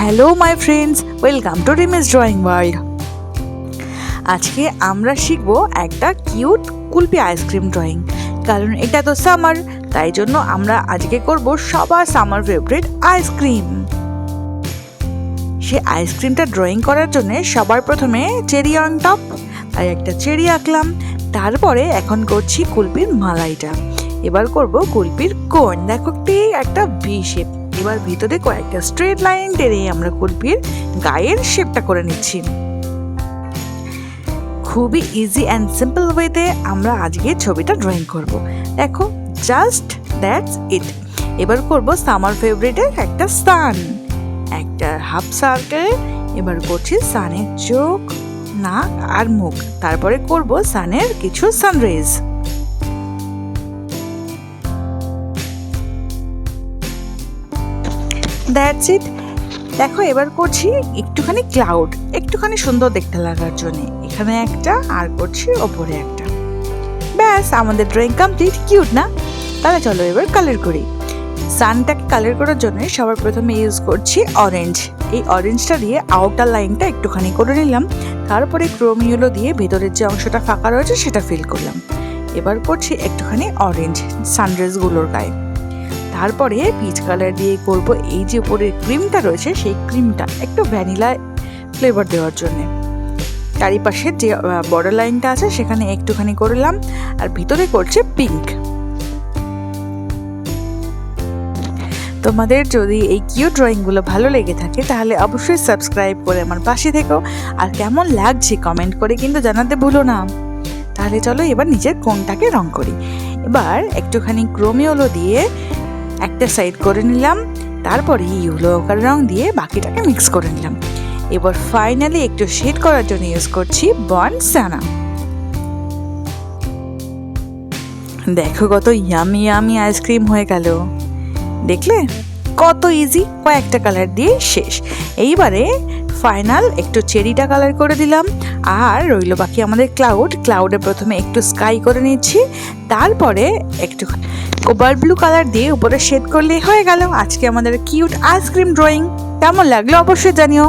Hello my friends, welcome to রিমিস drawing world. আজকে আমরা শিখবো একটা কিউট কুলপি আইসক্রিম ড্রয়িং। কারণ এটা তো সামার, তাই জন্য আমরা আজকে করব সবার সামার ফেভারিট আইসক্রিম। সে আইসক্রিমটা ড্রয়িং করার জন্য সবার প্রথমে চেরি অন টপ, তাই একটা চেরি আঁকলাম। তারপরে এখন করছি কুলপির মালাইটা। এবার করব কুলপির কোন। দেখো একটা ভি শেপ। এবার ভিতরে কয়েকটা স্ট্রেট লাইন টেনে আমরা কুলপির গায়ের শেপটা করে নিচ্ছি। খুবই ইজি অ্যান্ড সিম্পল ওয়েতে আমরা আজকে ছবিটা ড্রয়িং করব। দেখো, জাস্ট দ্যাটস ইট। এবার করব সামার ফেভারিটের একটা সান, একটা হাফ সার্কেল। এবার করছি সানের চোখ, নাক আর মুখ। তারপরে করব সানের কিছু সানরেজ। That's it. দেখো, এবার করছি একটুখানি ক্লাউড, একটুখানি সুন্দর দেখতে লাগার জন্য। এখানে একটা আর করছি ওপরে একটা। ব্যাস, আমাদের ড্রয়িং কমপ্লিট। কিউট না? তাহলে চলো এবার কালার করি। সানটাকে কালার করার জন্য সবার প্রথমে ইউজ করছি অরেঞ্জ। এই অরেঞ্জটা দিয়ে আউটার লাইনটা একটুখানি করে নিলাম। তারপরে ক্রোম ইয়েলো দিয়ে ভেতরের যে অংশটা ফাঁকা রয়েছে সেটা ফিল করলাম। এবার করছি একটুখানি অরেঞ্জ সানরেজগুলোর গায়ে। তারপরে পিচ কালার দিয়ে করব এই যে উপরের ক্রিমটা রয়েছে, সেই ক্রিমটা একটু ভ্যানিলা ফ্লেভার দেওয়ার জন্য। চারিপাশের যে বর্ডার লাইনটা আছে সেখানে একটুখানি করলাম। আর ভিতরে করছে পিঙ্ক। তোমাদের যদি এই কিউট ড্রয়িংগুলো ভালো লেগে থাকে তাহলে অবশ্যই সাবস্ক্রাইব করে আমার পাশে থেকো। আর কেমন লাগছে কমেন্ট করে কিন্তু জানাতে ভুলো না। তাহলে চলো এবার নিজের কোনটাকে রং করি। এবার একটুখানি ক্রোম ইয়েলো দিয়ে একটা সাইড করে নিলাম। তারপরে ইয়েলো রং দিয়ে বাকিটাকে মিক্স করে নিলাম। এবার ফাইনালি একটু শেড করার জন্য ইউজ করছি বর্ন সানা। দেখো কত ইয়ামি ইয়ামি আইসক্রিম হয়ে গেল। দেখলে কত ইজি, কয়েকটা কালার দিয়ে শেষ। এইবারে ফাইনাল একটু চেরিটা কালার করে দিলাম। আর রইল বাকি আমাদের ক্লাউডে প্রথমে একটু স্কাই করে নিচ্ছি। তারপরে একটু কোবাল ব্লু কালার দিয়ে উপরে শেড করলেই হয়ে গেল আজকে আমাদের কিউট আইসক্রিম ড্রয়িং। কেমন লাগলো অবশ্যই জানিও।